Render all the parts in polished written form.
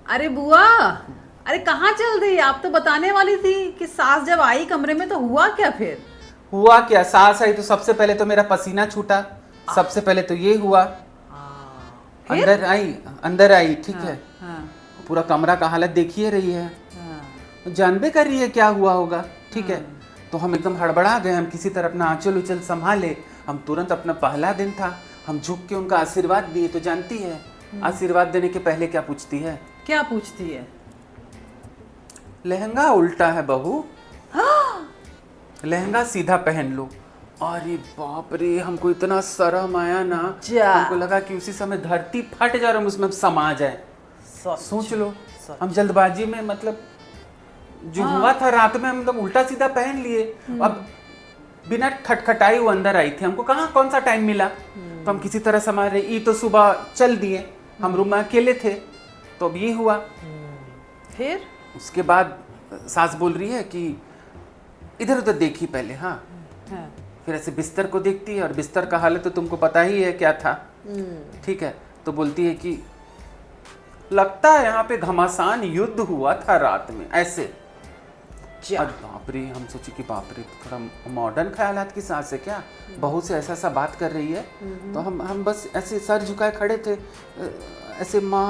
अरे बुआ, अरे कहाँ चल रही? आप तो बताने वाली थी कि सास जब आई कमरे में तो हुआ क्या फिर? हुआ क्या, सास आई तो सबसे पहले तो मेरा पसीना छूटा। सबसे पहले तो ये हुआ। फिर? अंदर आई, ठीक हाँ, है। हाँ, पूरा कमरा का हालत देखिए रही है, हाँ, जानबे कर रही है क्या हुआ होगा, ठीक है। हाँ, तो हम एकदम हड़बड़ा गए, हम किसी तरह अपना आंचल उचल संभाले। हम तुरंत, अपना पहला दिन था, हम झुक के उनका आशीर्वाद दिए। तो जानती है आशीर्वाद देने के पहले क्या पूछती है? क्या पूछती है? लहंगा उल्टा है बहू, लहंगा सीधा पहन लो। अरे बाप रे, हमको इतना शर्म आया ना, जा। हमको लगा कि उसी समय धरती फट जाए और हम उसमें समा जाए। सोच लो, हम जल्दबाजी में, मतलब जो हुआ था रात में, हम लोग उल्टा सीधा पहन लिए। अब बिना खटखटाई वो अंदर आई थी, हमको कहाँ कौन सा टाइम मिला। तो हम किसी तरह संभाल रहे, ये तो सुबह चल दिए, हम रूम में अकेले थे। तो अब ये हुआ। फिर? उसके बाद सास बोल रही है कि इधर उधर देखी पहले, हाँ। हाँ, फिर ऐसे बिस्तर को देखती है, और बिस्तर का हालत तो तुमको पता ही है क्या था, ठीक है। तो बोलती है कि लगता है यहाँ पे घमासान युद्ध हुआ था रात में, ऐसे। जा। और बाप रे, हम सोचे कि बाप रे, थोड़ा मॉडर्न ख्यालात की सास है क्या, बहू से ऐसा ऐसा बात कर रही है। तो हम बस ऐसे सर झुकाए खड़े थे, ऐसे माँ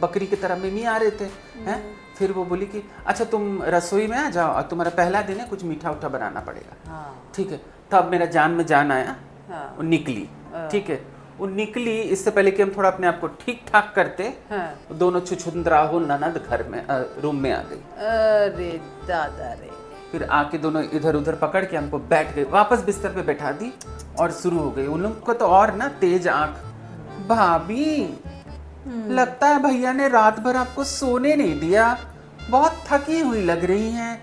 बकरी की तरह में आ रहे थे, हैं। फिर वो बोली कि अच्छा तुम रसोई में आ जाओ, और तुम्हारा पहला दिन है, कुछ मीठा उठा बनाना पड़ेगा, हाँ, ठीक है। तब मेरा जान में जान आया, हाँ, वो निकली, ठीक है। वो निकली, इससे पहले कि हम थोड़ा अपने आप को ठीक ठाक करते, हाँ। दोनों छुछुंदराहो ननद घर में रूम में आ गई। अरे दादा रे। फिर आके दोनों इधर उधर पकड़ के हमको बैठ गए, वापस बिस्तर पे बैठा दी, और शुरू हो गई। उन लोग को तो और ना तेज आंख, भाभी लगता है भैया ने रात भर आपको सोने नहीं दिया, बहुत थकी हुई लग रही हैं।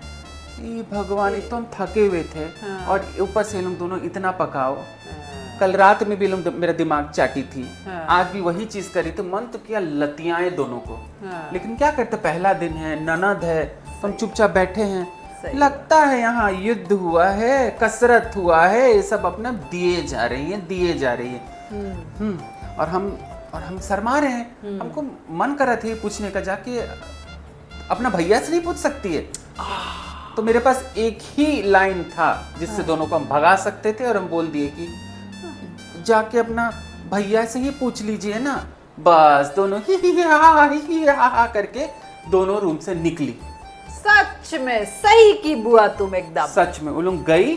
ये भगवान, एक तो हम थके हुए थे, और ऊपर से लोग दोनों इतना पकाओ। कल रात में भी लोग मेरा दिमाग चाटी थी, आज भी वही चीज करी। तो मन तो किया लतियाए दोनों को, लेकिन क्या करते, पहला दिन है, ननद है, तो हम चुपचाप बैठे हैं। लगता है यहाँ युद्ध हुआ है, कसरत हुआ है, ये सब अपना दिए जा रही है, दिए जा रही है। और हम शर्मा रहे हैं। हमको मन कर रहा था पूछने का, जाके अपना भैया से नहीं पूछ सकती है? तो मेरे पास एक ही लाइन था जिससे दोनों को हम भगा सकते थे, और हम बोल दिए कि जाके अपना भैया से ही पूछ लीजिए ना। बस दोनों ही हा करके दोनों रूम से निकली। सच में सही की बुआ तुम एकदम। सच में वो लोग गई,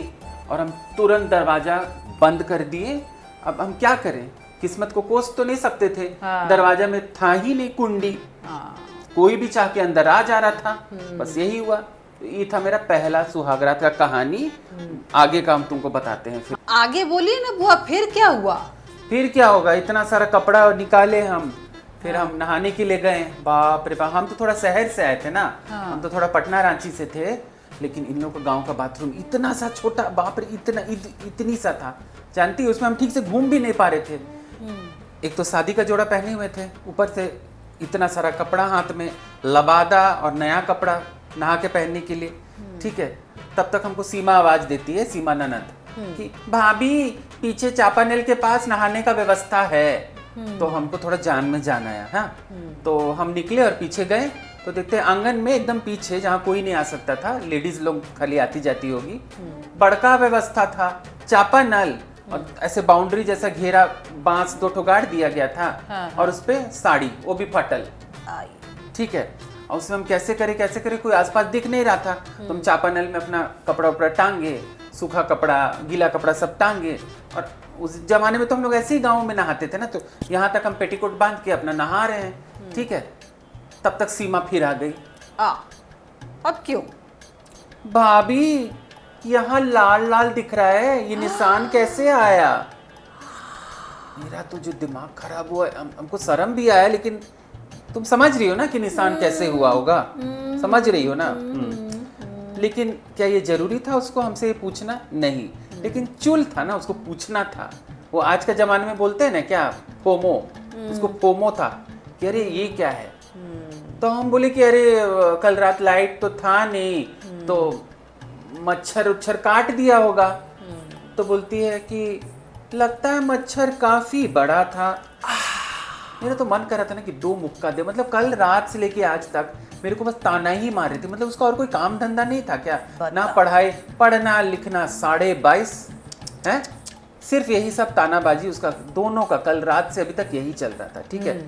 और हम तुरंत दरवाजा बंद कर दिए। अब हम क्या करें, किस्मत को कोस तो नहीं सकते थे। दरवाजा में था ही नहीं कुंडी, कोई भी चाह के अंदर आ जा रहा था। बस यही हुआ। ये था मेरा पहला सुहागरात का कहानी। आगे का हम तुमको बताते हैं। फिर आगे बोलिए ना बुआ, फिर क्या हुआ? फिर क्या होगा, इतना सारा कपड़ा निकाले हम, फिर हम नहाने के लिए गए। बाप रे बाप, हम तो थोड़ा शहर से आए थे ना, हम तो थोड़ा पटना रांची से थे, लेकिन इन लोगों का गांव का बाथरूम इतना सा छोटा, बाप रे, इतनी सा था, जानती है, उसमें हम ठीक से घूम भी नहीं पा रहे थे। एक तो शादी का जोड़ा पहने हुए थे, ऊपर से इतना सारा कपड़ा हाथ में, लबादा और नया कपड़ा नहा के पहनने के लिए, ठीक है। तब तक हमको सीमा आवाज देती है, सीमा ननद, कि भाभी पीछे चापानेल के पास नहाने का व्यवस्था है। तो हमको थोड़ा जान में जान आया, हाँ। तो हम निकले और पीछे गए, तो देखते हैं आंगन में एकदम पीछे, जहाँ कोई नहीं आ सकता था, लेडीज लोग खाली आती जाती होगी, बड़का व्यवस्था था, चापा नल, और ऐसे बाउंड्री जैसा घेरा, बांस 2 ठो गाड़ दिया गया था, और उसपे साड़ी, वो भी फटल, ठीक है। और उसमें हम कैसे करें, कोई आसपास दिख नहीं रहा था। तो हम चापा नल में अपना कपड़ा उपड़ा टांगे, सूखा कपड़ा, गीला कपड़ा सब टांगे। और उस जमाने में तो हम लोग ऐसे ही गाँव में नहाते थे ना, तो यहाँ तक हम पेटीकोट बांध के अपना नहा रहे हैं, ठीक है। तब तक सीमा फिर आ गई। अब क्यों? भाभी यहाँ लाल लाल दिख रहा है, ये निशान कैसे आया? मेरा तो जो दिमाग खराब हुआ, हमको शर्म भी आया, लेकिन तुम समझ रही हो ना कि निशान कैसे हुआ होगा, समझ रही हो ना। लेकिन क्या ये जरूरी था उसको हमसे ये पूछना? नहीं, लेकिन चुल था ना, उसको पूछना था। वो आज के जमाने में बोलते हैं ना क्या, फोमो, उसको फोमो था कि अरे ये क्या है। तो हम बोले कि अरे कल रात लाइट तो था नहीं, तो मच्छर उच्छर काट दिया होगा। तो बोलती है कि लगता है मच्छर काफी बड़ा था। मेरा तो मन कर रहा था ना कि 2 मुक्का दे, मतलब कल रात से लेके आज तक मेरे को बस ताना ही मार रही थी, मतलब उसका और कोई काम धंधा नहीं था क्या? ना पढ़ाई, पढ़ना लिखना 22.5 है, सिर्फ यही सब तानाबाजी उसका, दोनों का कल रात से अभी तक यही चल रहा था, ठीक है।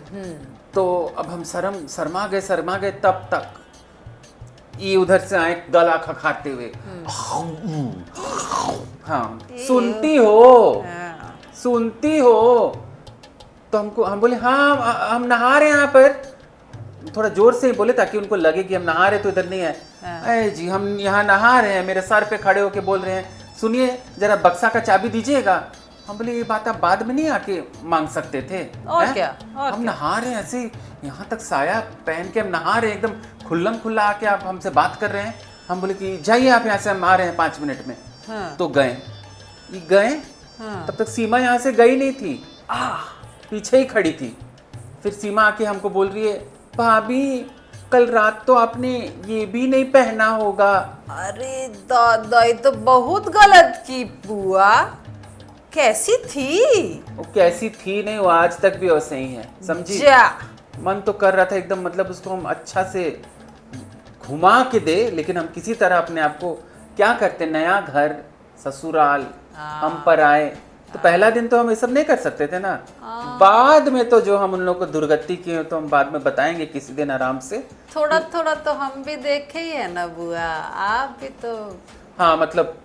तो अब हम शर्मा गए तब तक ये उधर से आए गला खखाते हुए, हाँ सुनती हो तो हम बोले हाँ हम नहा रहे हैं यहाँ पर, थोड़ा जोर से ही बोले ताकि उनको लगे कि हम नहा रहे तो इधर नहीं है। अरे जी हम यहाँ नहा रहे हैं, मेरे सर पे खड़े होके बोल रहे हैं सुनिए जरा बक्सा का चाबी दीजिएगा। हम बोले ये बात आप बाद में नहीं आके मांग सकते थे? और क्या हम नहा रहे हैं ऐसे, यहाँ तक साया पहन के हम नहा रहे हैं, एकदम खुल्लम खुल्ला आके आप हमसे बात कर रहे हैं। हम बोले कि जाइए आप यहाँ से, हम आ रहे हैं 5 मिनट में। तो गए तब तक सीमा यहाँ से गई नहीं थी, पीछे ही खड़ी थी। फिर सीमा आके हमको बोल रही है भाभी कल रात तो आपने ये भी नहीं पहना होगा। अरे दादा ये तो बहुत गलत की बुआ, कैसी थी? वो कैसी थी नहीं, वो आज तक भी वैसे ही है, समझी? मन तो कर रहा था एकदम, मतलब उसको हम अच्छा से घुमा के दे, लेकिन हम किसी तरह अपने आप को क्या करते, नया घर ससुराल हम पर आए तो पहला दिन तो हम ये सब नहीं कर सकते थे ना। बाद में तो जो हम उन लोगों को दुर्गति की तो हम बाद में बताएंगे किसी दिन आराम से। थोड़ा थोड़ा तो हम भी देखे ही है ना बुआ, आप भी तो। हाँ मतलब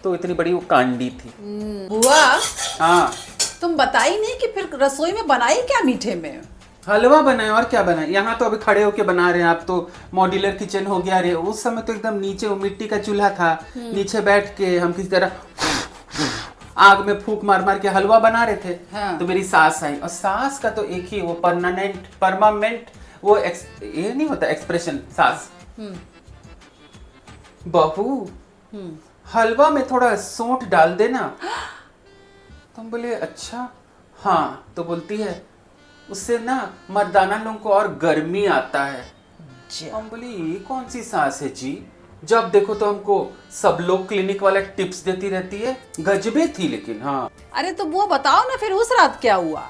तो इतनी बड़ी वो कांडी थी। बुआ हाँ तुम बताई नहीं कि फिर रसोई में बनाई क्या मीठे में? हलवा बनाए और क्या बनाए। यहाँ तो अभी खड़े होके बना रहे हैं, आप तो मॉड्यूलर किचन हो गया रे। उस समय तो एकदम नीचे वो मिट्टी का चूल्हा था, नीचे बैठ के हम किसी तरह आग में फूंक मार मार के हलवा बना रहे थे। हाँ। तो मेरी सास आई, और सास का तो एक ही वो परमानेंट वो ये नहीं होता एक्सप्रेशन, सास बहू हलवा में थोड़ा सौंठ डाल देना। तो हम बोले अच्छा हाँ, तो बोलती है उससे ना मर्दाना लोगों को और गर्मी आता है। हम बोले ये कौन सी सास है जी, जब देखो तो हमको सब लोग क्लिनिक वाला टिप्स देती रहती है, गजबे थी। लेकिन हाँ अरे तो वो बताओ ना फिर उस रात क्या हुआ?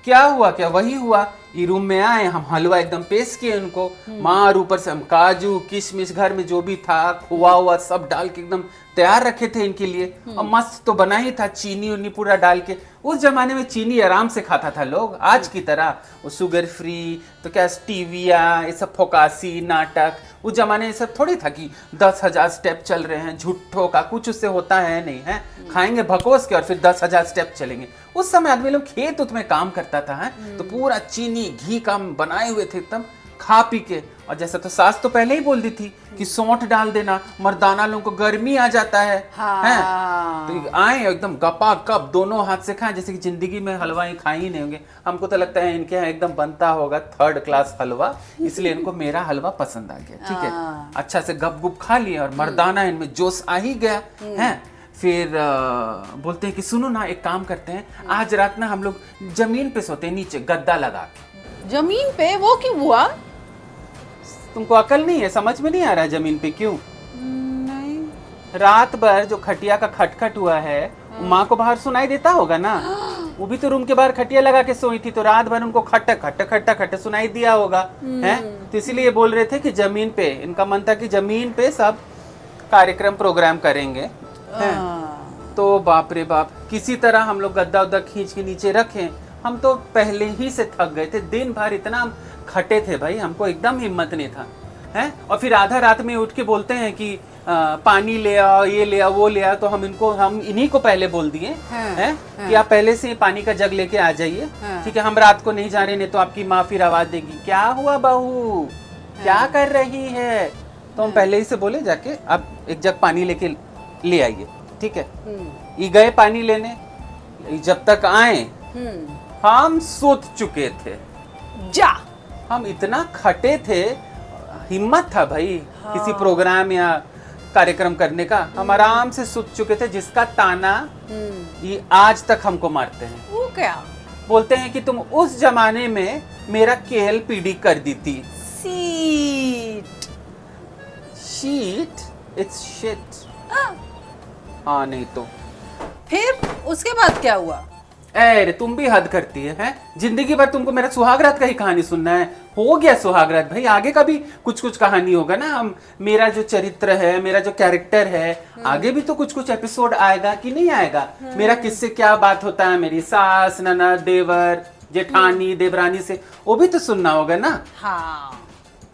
क्या वही हुआ, ये रूम में आए हम, हलवा एकदम पेश किए उनको, मार ऊपर से हम काजू किशमिश घर में जो भी था खोआ हुआ सब डाल के एकदम तैयार रखे थे इनके लिए। और मस्त तो बना ही था, चीनी उनी पूरा डाल के। उस जमाने में चीनी आराम से खाता था लोग, आज की तरह वो शुगर फ्री तो क्या स्टीविया ये सब फोकासी नाटक। उस जमाने में सब थोड़ी था कि 10,000 स्टेप चल रहे हैं, झूठों का कुछ उससे होता है नहीं है, खाएंगे भकोस के और फिर 10,000 स्टेप चलेंगे। उस समय आदमी लोग खेत उत में काम करता था है? तो पूरा चीनी घी का बनाए हुए थे एकदम, खा पी के। और जैसा तो सास तो पहले ही बोल दी थी कि सौंठ डाल देना, मर्दाना लोगों को गर्मी आ जाता है। हाँ। हैं? तो आए एकदम गपा गप दोनों हाथ से खाएं, जैसे कि जिंदगी में हलवा ही खाए ही नहीं होंगे। हमको तो लगता है इनके यहाँ एकदम बनता होगा 3rd क्लास हलवा, इसलिए इनको मेरा हलवा पसंद आ गया। ठीक है, अच्छा से गप गुप खा लिया और मर्दाना इनमें जोश आ ही गया है। फिर बोलते हैं कि सुनो ना एक काम करते हैं, आज रात ना हम लोग जमीन पे सोते हैं, नीचे गद्दा लगा के। जमीन पे? वो क्यों हुआ? तुमको अकल नहीं है, समझ में नहीं आ रहा है जमीन पे क्यों? नहीं। रात भर जो खटिया का खटखट हुआ है माँ को बाहर सुनाई देता होगा ना। वो भी तो रूम के बाहर खटिया लगा के सोई थी, तो रात भर उनको खट सुनाई दिया होगा है। तो इसीलिए बोल रहे थे कि जमीन पे, इनका मन था कि जमीन पे सब कार्यक्रम प्रोग्राम करेंगे। तो बाप रे बाप, किसी तरह हम लोग गद्दा उद्दा खींच के नीचे रखे। हम तो पहले ही से थक गए थे, दिन भर इतना हम खटे थे भाई, हमको एकदम हिम्मत नहीं था है। और फिर आधा रात में उठ के बोलते हैं कि पानी ले आओ, ये ले आओ, वो ले आओ। तो हम इन्हीं को पहले बोल दिए हैं कि आप पहले से पानी का जग लेके आ जाइए। ठीक है, हम रात को नहीं जा रहे, नहीं तो आपकी माँ फिर आवाज देगी, क्या हुआ बहू, क्या कर रही है। तो हम पहले ही से बोले जाके आप एक जग पानी लेके ले आइए। ठीक है, ये गए पानी लेने, जब तक आए हम सोच चुके थे। जा हम इतना खटे थे, हिम्मत था भाई किसी प्रोग्राम या कार्यक्रम करने का। हम आराम से सुत चुके थे, जिसका ताना ये आज तक हमको मारते हैं। वो क्या बोलते हैं कि तुम उस जमाने में मेरा केएल पीडी कर दी थी। Sheet it's shit. हाँ नहीं तो फिर उसके बाद क्या हुआ? अरे तुम भी हद करती है, हैं? जिंदगी भर तुमको मेरा सुहागरात का ही कहानी सुनना है। हो गया सुहागरात भाई, आगे का भी कुछ कुछ कहानी होगा ना। हम मेरा जो चरित्र है, मेरा जो कैरेक्टर है, आगे भी तो कुछ कुछ एपिसोड आएगा कि नहीं आएगा। मेरा किससे क्या बात होता है, मेरी सास, ननद, देवर, जेठानी, देवरानी से, वो भी तो सुनना होगा ना। हाँ,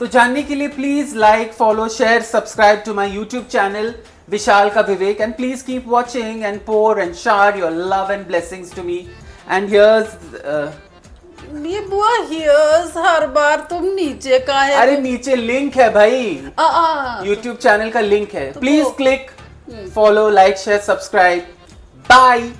तो जानने के लिए please like, follow, share, subscribe to my YouTube channel Vishal का Vivek, and please keep watching and pour and shower your love and blessings to me. And here's ये बुआ हियर्स हर बार तुम नीचे का है। अरे नीचे लिंक है भाई, यूट्यूब चैनल का लिंक है। Please click, follow, like, share, subscribe. Bye.